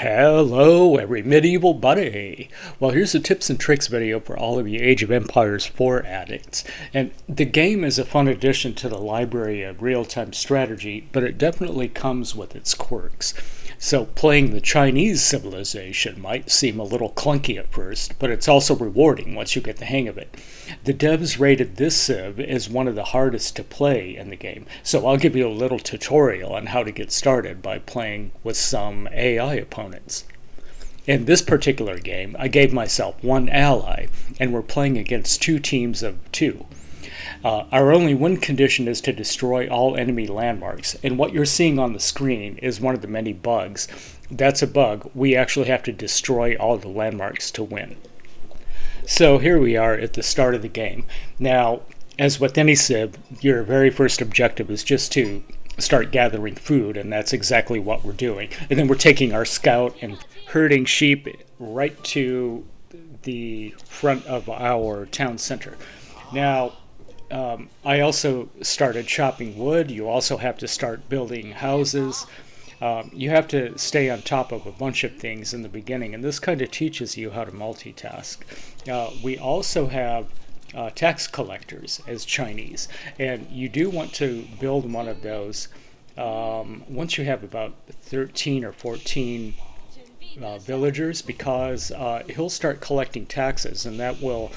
Hello, every medieval buddy. Well, here's a tips and tricks video for all of you Age of Empires 4 addicts. And the game is a fun addition to the library of real-time strategy, but it definitely comes with its quirks. So playing the Chinese civilization might seem a little clunky at first, but it's also rewarding once you get the hang of it. The devs rated this civ as one of the hardest to play in the game, so I'll give you a little tutorial on how to get started by playing with some AI opponents. In this particular game, I gave myself one ally, and we're playing against two teams of two. Our only win condition is to destroy all enemy landmarks, and what you're seeing on the screen is one of the many bugs. That's a bug. We actually have to destroy all the landmarks to win. So here we are at the start of the game. Now, as with any civ, your very first objective is just to start gathering food, and that's exactly what we're doing. And then we're taking our scout and herding sheep right to the front of our town center. Now, I also started chopping wood. You also have to start building houses. You have to stay on top of a bunch of things in the beginning, and this kind of teaches you how to multitask. We also have tax collectors as Chinese, and you do want to build one of those once you have about 13 or 14 villagers, because he'll start collecting taxes, and that will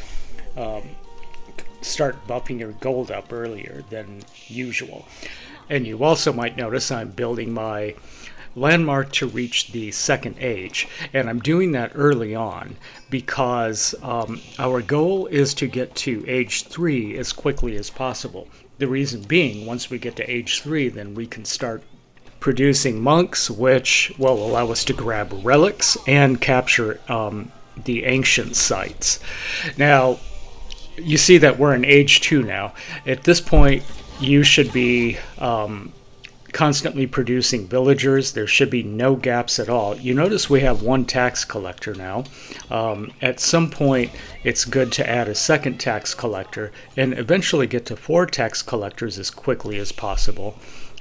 start buffing your gold up earlier than usual. And you also might notice I'm building my landmark to reach the second age, and I'm doing that early on because our goal is to get to age 3 as quickly as possible. The reason being, once we get to age 3, then we can start producing monks, which will allow us to grab relics and capture the ancient sites. Now, you see that we're in age 2 now. At this point, you should be constantly producing villagers. There should be no gaps at all. You notice we have one tax collector now. At some point, it's good to add a second tax collector and eventually get to 4 tax collectors as quickly as possible.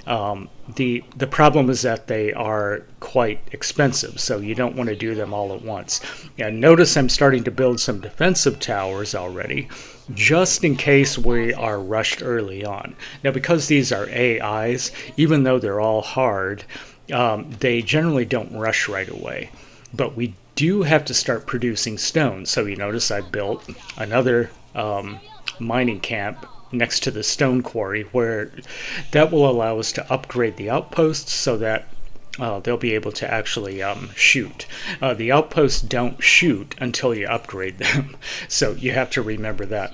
The problem is that they are quite expensive, so you don't want to do them all at once. And notice I'm starting to build some defensive towers already, just in case we are rushed early on. Now, because these are AIs, even though they're all hard, they generally don't rush right away. But we do have to start producing stone. So you notice I built another mining camp next to the stone quarry, where that will allow us to upgrade the outposts so that they'll be able to actually shoot. The outposts don't shoot until you upgrade them, so you have to remember that.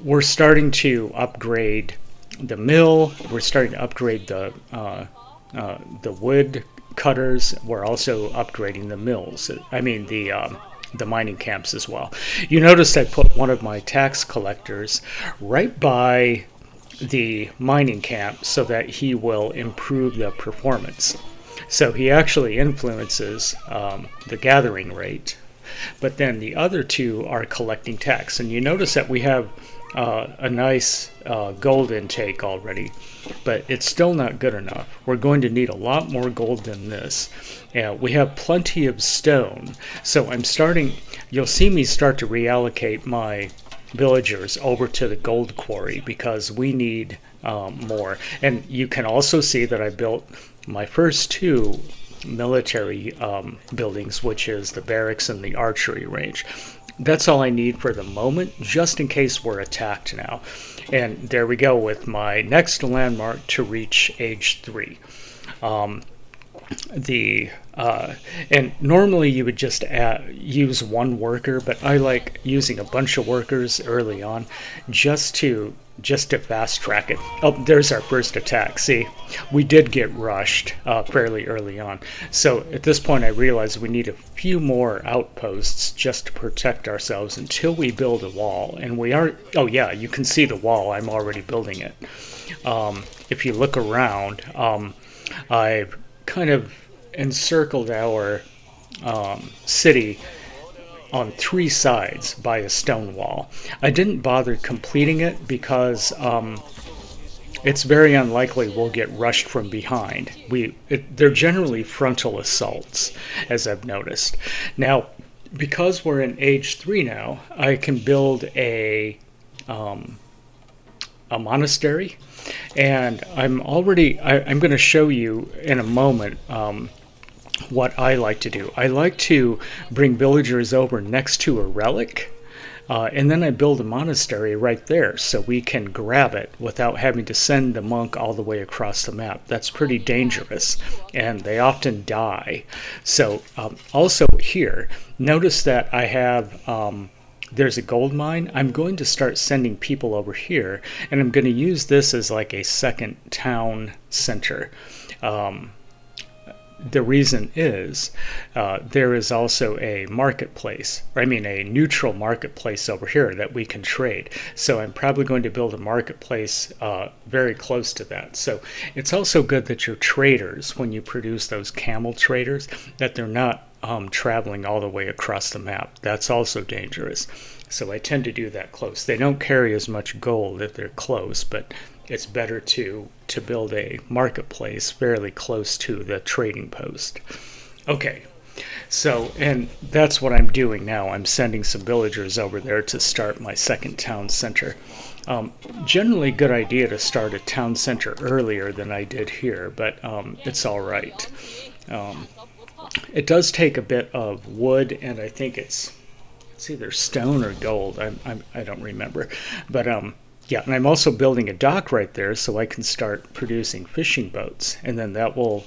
We're starting to upgrade the mill. We're starting to upgrade the wood cutters. We're also upgrading the mills. I mean the mining camps as well. You notice I put one of my tax collectors right by the mining camp so that he will improve the performance. So he actually influences the gathering rate, but then the other two are collecting tax. And you notice that we have a nice gold intake already, but it's still not good enough. We're going to need a lot more gold than this. We have plenty of stone, so you'll see me start to reallocate my villagers over to the gold quarry because we need more. And you can also see that I built my first 2 military buildings, which is the barracks and the archery range. That's all I need for the moment, just in case we're attacked now. And there we go with my next landmark to reach age 3. And normally you would just use one worker, but I like using a bunch of workers early on just to fast track it. Oh, there's our first attack. See, we did get rushed fairly early on. So at this point I realized we need a few more outposts just to protect ourselves until we build a wall. And we are, oh yeah, you can see the wall. I'm already building it. If you look around, I've kind of encircled our city on 3 sides by a stone wall. I didn't bother completing it because it's very unlikely we'll get rushed from behind. They're generally frontal assaults, as I've noticed. Now, because we're in age 3 now, I can build a monastery, and I'm going to show you in a moment what I like to do. I like to bring villagers over next to a relic, and then I build a monastery right there so we can grab it without having to send the monk all the way across the map. That's pretty dangerous, and they often die. So also here, notice that I have there's a gold mine. I'm going to start sending people over here, and I'm going to use this as like a second town center. The reason is there is also a marketplace, a neutral marketplace over here that we can trade. So I'm probably going to build a marketplace very close to that. So it's also good that your traders, when you produce those camel traders, that they're not traveling all the way across the map. That's also dangerous. So I tend to do that close. They don't carry as much gold if they're close, but it's better to build a marketplace fairly close to the trading post. Okay, so, and that's what I'm doing now. I'm sending some villagers over there to start my second town center. Generally good idea to start a town center earlier than I did here, but it's all right. It does take a bit of wood, and I think it's either stone or gold. I don't remember, but yeah, and I'm also building a dock right there so I can start producing fishing boats, and then that will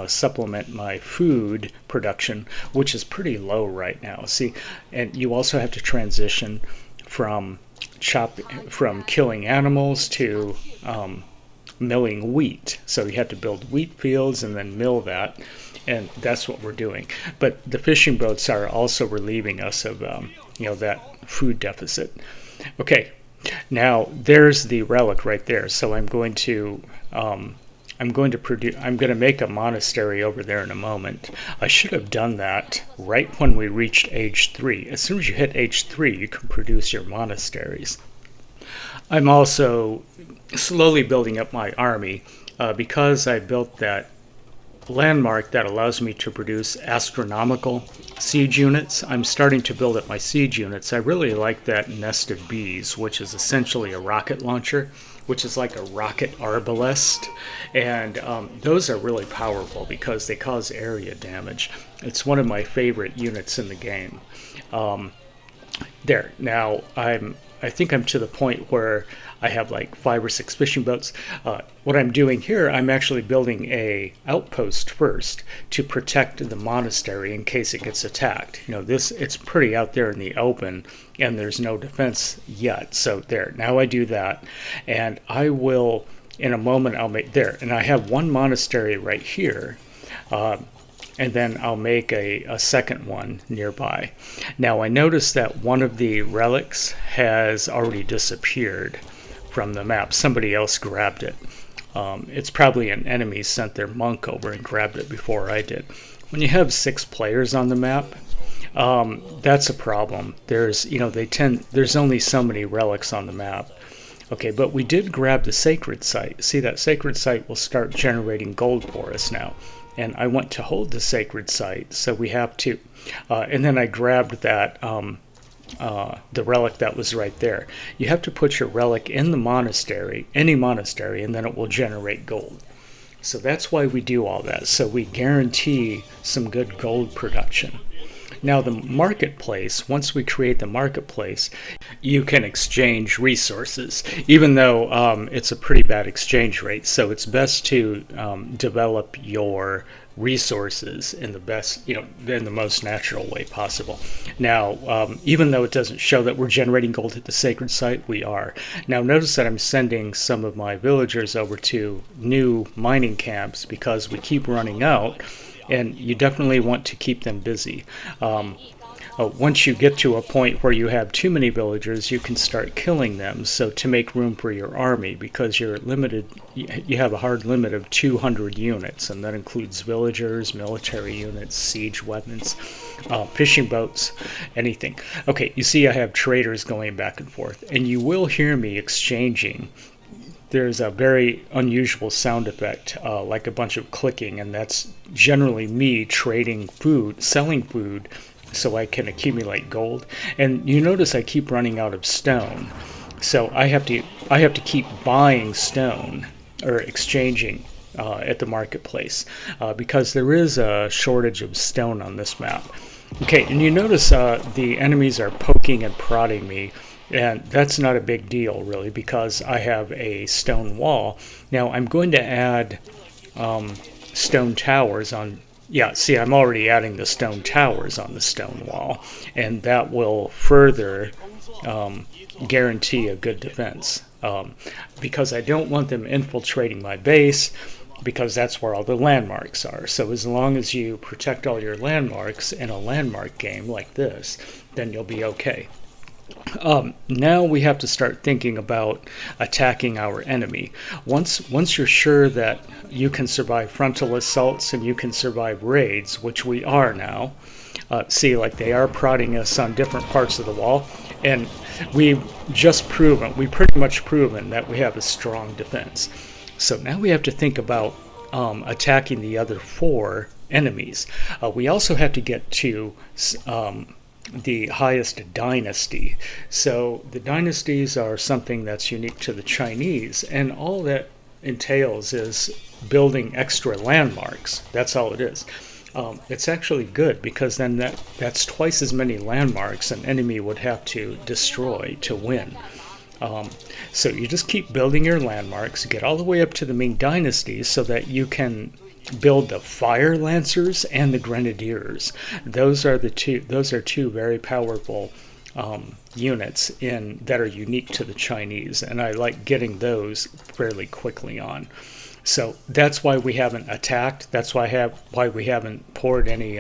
supplement my food production, which is pretty low right now. See, and you also have to transition from killing animals to milling wheat. So you have to build wheat fields and then mill that, and that's what we're doing. But the fishing boats are also relieving us of that food deficit. Okay. Now there's the relic right there. So I'm going to make a monastery over there in a moment. I should have done that right when we reached age 3. As soon as you hit age 3, you can produce your monasteries. I'm also slowly building up my army because I built that landmark that allows me to produce astronomical siege units. I'm starting to build up my siege units. I really like that nest of bees, which is essentially a rocket launcher, which is like a rocket arbalest, and those are really powerful because they cause area damage. It's one of my favorite units in the game. There, now I think I'm to the point where I have like 5 or 6 fishing boats. What I'm doing here, I'm actually building a outpost first to protect the monastery in case it gets attacked. It's pretty out there in the open, and there's no defense yet. So there, now I do that, and I will, in a moment, I'll make there, and I have one monastery right here. And then I'll make a second one nearby. Now I noticed that one of the relics has already disappeared from the map. Somebody else grabbed it. It's probably an enemy sent their monk over and grabbed it before I did. When you have 6 players on the map, that's a problem. There's only so many relics on the map. Okay, but we did grab the sacred site. See, that sacred site will start generating gold for us now. And I want to hold the sacred site, so we have to. And then I grabbed that the relic that was right there. You have to put your relic in the monastery, any monastery, and then it will generate gold. So that's why we do all that. So we guarantee some good gold production. Now the marketplace, once we create the marketplace, you can exchange resources, even though it's a pretty bad exchange rate. So it's best to develop your resources in the most natural way possible. Now, even though it doesn't show that we're generating gold at the sacred site, we are. Now notice that I'm sending some of my villagers over to new mining camps because we keep running out. And you definitely want to keep them busy. Once you get to a point where you have too many villagers, you can start killing them. So to make room for your army, because you're limited, you have a hard limit of 200 units, and that includes villagers, military units, siege weapons, fishing boats, anything. Okay, you see I have traders going back and forth, and you will hear me exchanging there's a very unusual sound effect, like a bunch of clicking, and that's generally me trading food, selling food, so I can accumulate gold. And you notice I keep running out of stone, so I have to keep buying stone or exchanging at the marketplace because there is a shortage of stone on this map. Okay, and you notice the enemies are poking and prodding me, and that's not a big deal really because I have a stone wall. Now I'm going to add stone towers on. Yeah, see, I'm already adding the stone towers on the stone wall, and that will further guarantee a good defense because I don't want them infiltrating my base, because that's where all the landmarks are. So as long as you protect all your landmarks in a landmark game like this, then you'll be okay. Now we have to start thinking about attacking our enemy. Once you're sure that you can survive frontal assaults and you can survive raids, which we are now, see, like they are prodding us on different parts of the wall, and we've pretty much proven that we have a strong defense. So now we have to think about attacking the other 4 enemies. We also have to get to the highest dynasty. So the dynasties are something that's unique to the Chinese, and all that entails is building extra landmarks. That's all it is. It's actually good because then that's twice as many landmarks an enemy would have to destroy to win. So you just keep building your landmarks, get all the way up to the Ming Dynasty so that you can build the Fire Lancers and the Grenadiers. Those are two very powerful units that are unique to the Chinese, and I like getting those fairly quickly on. So that's why we haven't attacked. That's why we haven't poured any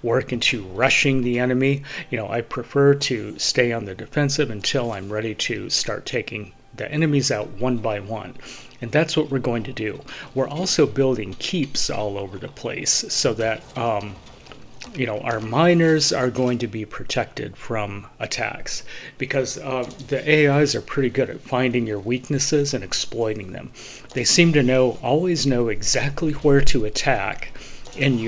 work into rushing the enemy. I prefer to stay on the defensive until I'm ready to start taking the enemies out one by one. And that's what we're going to do. We're also building keeps all over the place so that our miners are going to be protected from attacks, because the AIs are pretty good at finding your weaknesses and exploiting them. They seem to always know exactly where to attack in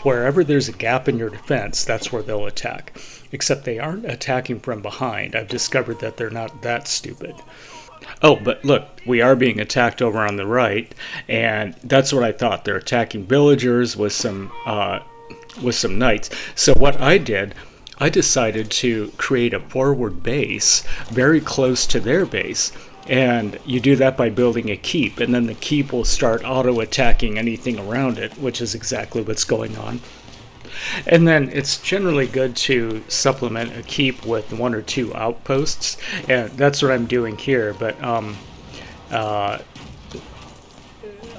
wherever there's a gap in your defense. That's where they'll attack, except they aren't attacking from behind. I've discovered that they're not that stupid. Oh, but look, we are being attacked over on the right, and that's what I thought. They're attacking villagers with some knights. So what I did, I decided to create a forward base very close to their base. And you do that by building a keep, and then the keep will start auto-attacking anything around it, which is exactly what's going on. And then it's generally good to supplement a keep with 1 or 2 outposts, and that's what I'm doing here. But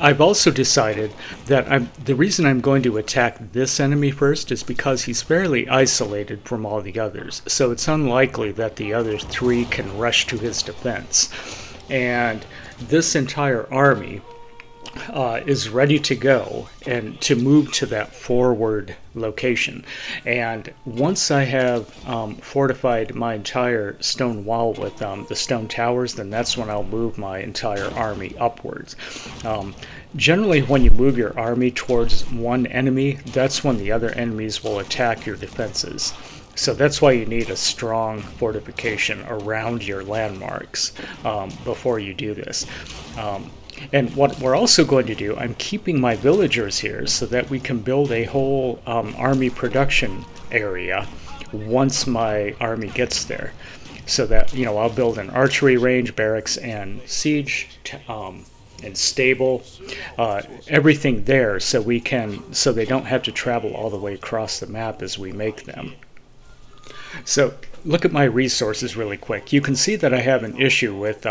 I've also decided that the reason I'm going to attack this enemy first is because he's fairly isolated from all the others. So it's unlikely that the other 3 can rush to his defense. And this entire army is ready to go and to move to that forward location. And once I have fortified my entire stone wall with the stone towers, then that's when I'll move my entire army upwards. Generally, when you move your army towards one enemy, that's when the other enemies will attack your defenses. So that's why you need a strong fortification around your landmarks before you do this. And what we're also going to do, I'm keeping my villagers here so that we can build a whole army production area once my army gets there. So that, I'll build an archery range, barracks, and siege, and stable, everything there so they don't have to travel all the way across the map as we make them. So look at my resources really quick. You can see that I have an issue with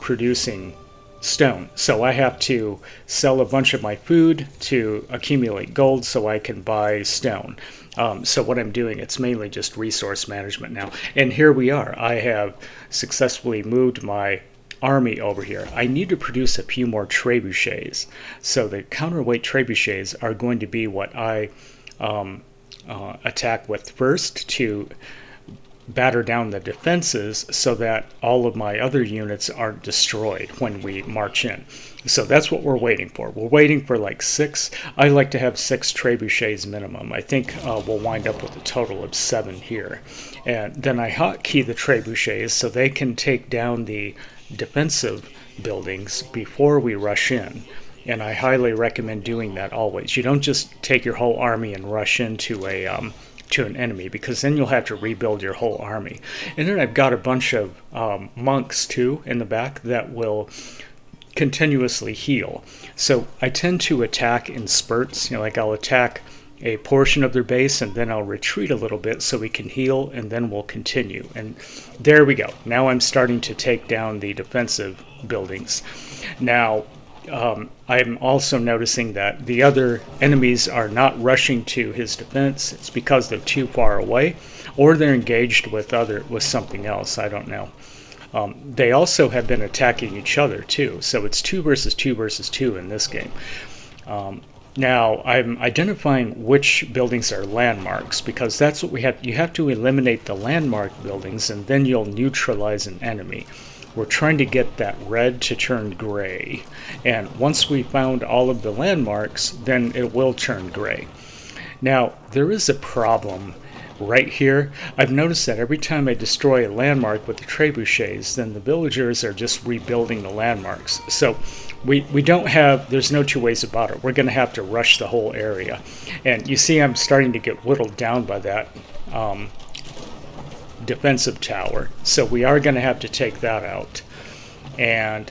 producing stone. So I have to sell a bunch of my food to accumulate gold so I can buy stone. So what I'm doing, it's mainly just resource management now. And here we are. I have successfully moved my army over here. I need to produce a few more trebuchets. So the counterweight trebuchets are going to be what I attack with first to batter down the defenses so that all of my other units aren't destroyed when we march in. So that's what we're waiting for. We're waiting for like 6. I like to have 6 trebuchets minimum. I think we'll wind up with a total of 7 here. And then I hotkey the trebuchets so they can take down the defensive buildings before we rush in. And I highly recommend doing that always. You don't just take your whole army and rush into to an enemy, because then you'll have to rebuild your whole army. And then I've got a bunch of monks too in the back that will continuously heal. So I tend to attack in spurts. Like I'll attack a portion of their base and then I'll retreat a little bit so we can heal, and then we'll continue. And there we go. Now I'm starting to take down the defensive buildings. Now I'm also noticing that the other enemies are not rushing to his defense. It's because they're too far away, or they're engaged with something else. I don't know. They also have been attacking each other too, so it's 2 versus 2 versus 2 in this game. Now I'm identifying which buildings are landmarks, because that's what we have. You have to eliminate the landmark buildings, and then you'll neutralize an enemy. We're trying to get that red to turn gray, and once we found all of the landmarks, then it will turn gray. Now there is a problem right here. I've noticed that every time I destroy a landmark with the trebuchets, then the villagers are just rebuilding the landmarks. So we don't have, there's no two ways about it. We're going to have to rush the whole area. And you see I'm starting to get whittled down by that defensive tower. So we are going to have to take that out. And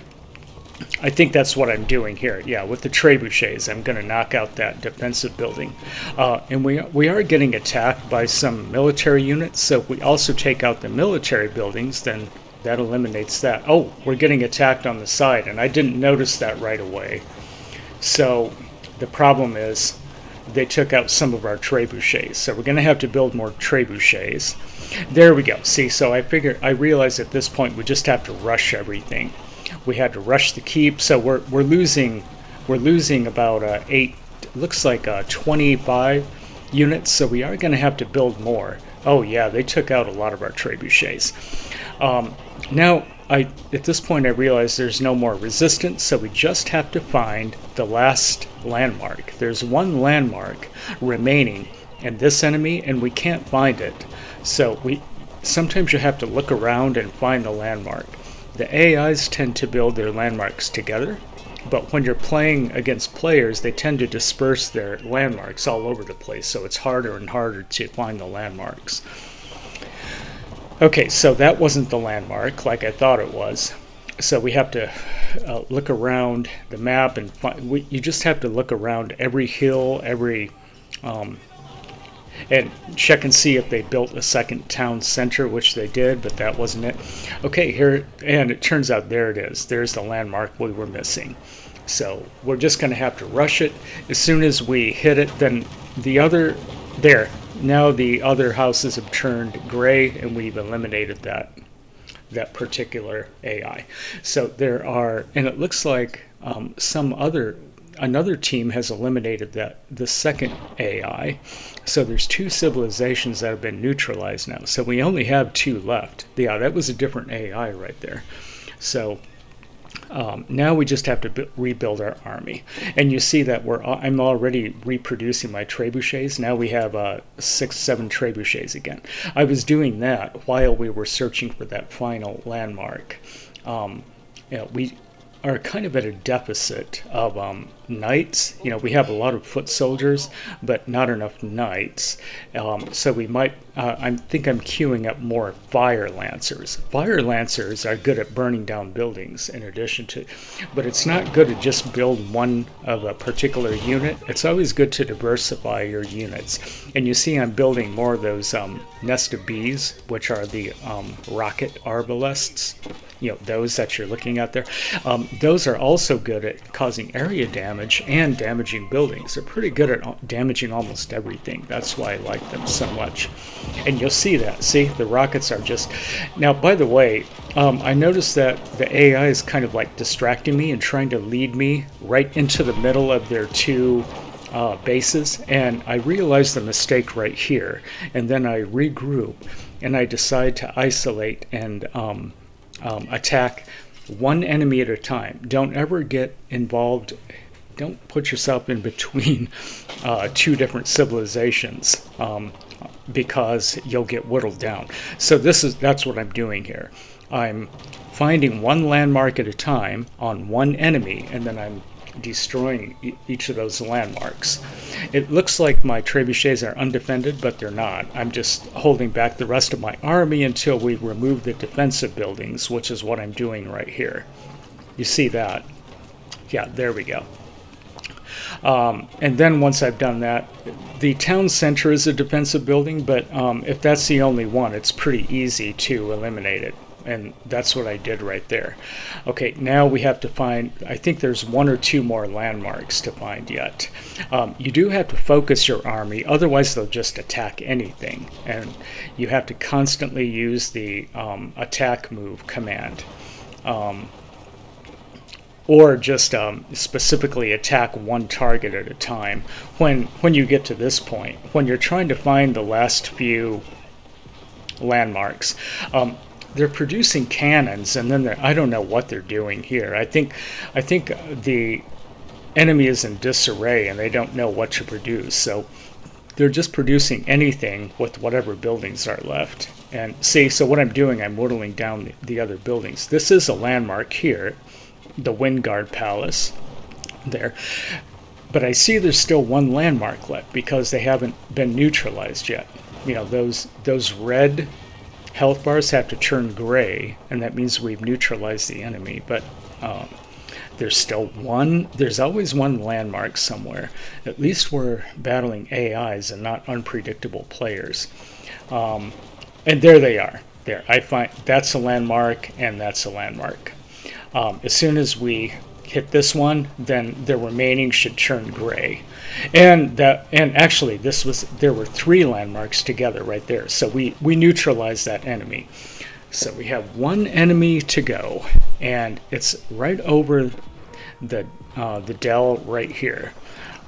I think that's what I'm doing here. Yeah, with the trebuchets, I'm going to knock out that defensive building. And we are getting attacked by some military units, so if we also take out the military buildings, then that eliminates that. Oh, we're getting attacked on the side, and I didn't notice that right away. So the problem is they took out some of our trebuchets, so we're going to have to build more trebuchets. There we go. See, so I realized at this point we just have to rush everything. We had to rush the keep, so we're losing about 8, looks like 25 units. So we are going to have to build more. Oh yeah, they took out a lot of our trebuchets. Now at this point I realize there's no more resistance, so we just have to find the last landmark. There's one landmark remaining in this enemy, and we can't find it. So sometimes you have to look around and find the landmark. The AIs tend to build their landmarks together, but when you're playing against players, they tend to disperse their landmarks all over the place, so it's harder and harder to find the landmarks. Okay, so that wasn't the landmark like I thought it was. So we have to look around the map, and you just have to look around every hill, every and check and see if they built a second town center, which they did, but that wasn't it. Okay, here, and it turns out there it is. There's the landmark we were missing. So we're just going to have to rush it. As soon as we hit it, then now the other houses have turned gray, and we've eliminated that particular AI. So there are, and it looks like another team has eliminated the second AI. So there's 2 civilizations that have been neutralized now. So we only have 2 left. Yeah, that was a different AI right there. So now we just have to rebuild our army. And you see that I'm already reproducing my trebuchets. Now we have 6-7 trebuchets again. I was doing that while we were searching for that final landmark. We are kind of at a deficit of knights. We have a lot of foot soldiers, but not enough knights. So we might, I think I'm queuing up more fire lancers. Fire lancers are good at burning down buildings in addition to, but it's not good to just build one of a particular unit. It's always good to diversify your units. And you see I'm building more of those nest of bees, which are the rocket arbalests. Those that you're looking at there. Those are also good at causing area damage and damaging buildings. They're pretty good at damaging almost everything. That's why I like them so much. And you'll see that. See, the rockets are just... Now, by the way, I noticed that the AI is kind of like distracting me and trying to lead me right into the middle of their 2 bases, and I realized the mistake right here, and then I regroup, and I decide to isolate and attack one enemy at a time. Don't ever get involved. Don't put yourself in between two different civilizations, because you'll get whittled down. So that's what I'm doing here. I'm finding one landmark at a time on one enemy, and then I'm destroying each of those landmarks. It looks like my trebuchets are undefended, but they're not. I'm just holding back the rest of my army until we remove the defensive buildings, which is what I'm doing right here. You see that? Yeah, there we go. And then once I've done that, the town center is a defensive building, but if that's the only one, it's pretty easy to eliminate it. And that's what I did right there. Okay, now we have to find, I think there's one or two more landmarks to find yet. You do have to focus your army, otherwise they'll just attack anything. And you have to constantly use the attack move command. Or just specifically attack one target at a time when you get to this point. When you're trying to find the last few landmarks, they're producing cannons, and then I don't know what they're doing here. I think the enemy is in disarray, and they don't know what to produce. So they're just producing anything with whatever buildings are left. And see, so what I'm doing, I'm whittling down the other buildings. This is a landmark here, the Windguard Palace there. But I see there's still one landmark left because they haven't been neutralized yet. You know, those red health bars have to turn gray, and that means we've neutralized the enemy. But there's still one. There's always one landmark somewhere. At least we're battling AIs and not unpredictable players. And there they are. There, I find that's a landmark, and that's a landmark. As soon as we hit this one, then the remaining should turn gray. And actually there were three landmarks together right there. So we neutralized that enemy. So we have one enemy to go, and it's right over the dell right here.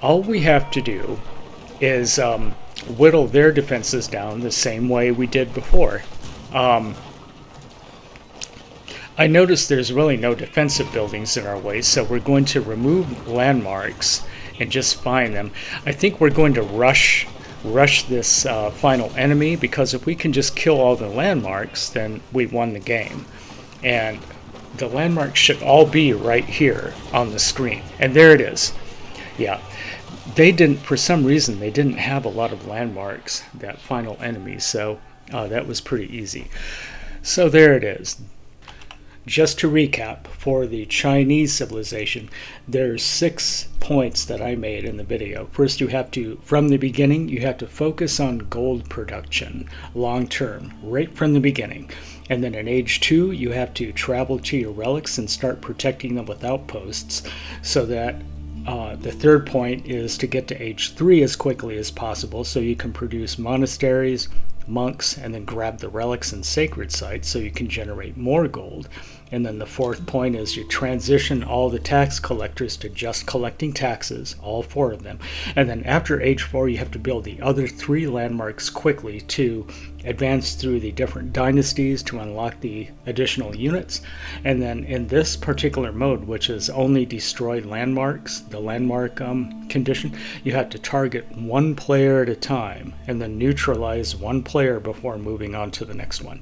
All we have to do is whittle their defenses down the same way we did before. I noticed there's really no defensive buildings in our way, so we're going to remove landmarks and just find them. I think we're going to rush this final enemy, because if we can just kill all the landmarks, then we won the game. And the landmarks should all be right here on the screen. And there it is. Yeah. They didn't, for some reason, they didn't have a lot of landmarks, that final enemy, so that was pretty easy. So there it is. Just to recap, for the Chinese civilization, there's 6 points that I made in the video. First, you have to, from the beginning, you have to focus on gold production long term, right from the beginning. And then in age 2, you have to travel to your relics and start protecting them with outposts, so that the third point is to get to age 3 as quickly as possible, so you can produce monasteries, monks, and then grab the relics and sacred sites so you can generate more gold. And then the fourth point is you transition all the tax collectors to just collecting taxes, all 4 of them. And then after age 4, you have to build the other 3 landmarks quickly to advance through the different dynasties to unlock the additional units. And then in this particular mode, which is only destroy landmarks, the landmark condition, you have to target 1 player at a time and then neutralize 1 player before moving on to the next one.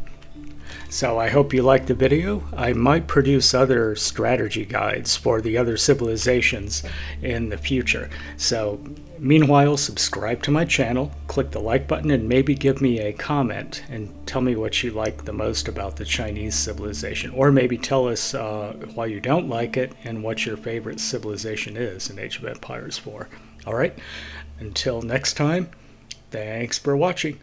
So I hope you liked the video. I might produce other strategy guides for the other civilizations in the future. So meanwhile, subscribe to my channel, click the like button, and maybe give me a comment and tell me what you like the most about the Chinese civilization. Or maybe tell us why you don't like it and what your favorite civilization is in Age of Empires 4. Alright, until next time, thanks for watching.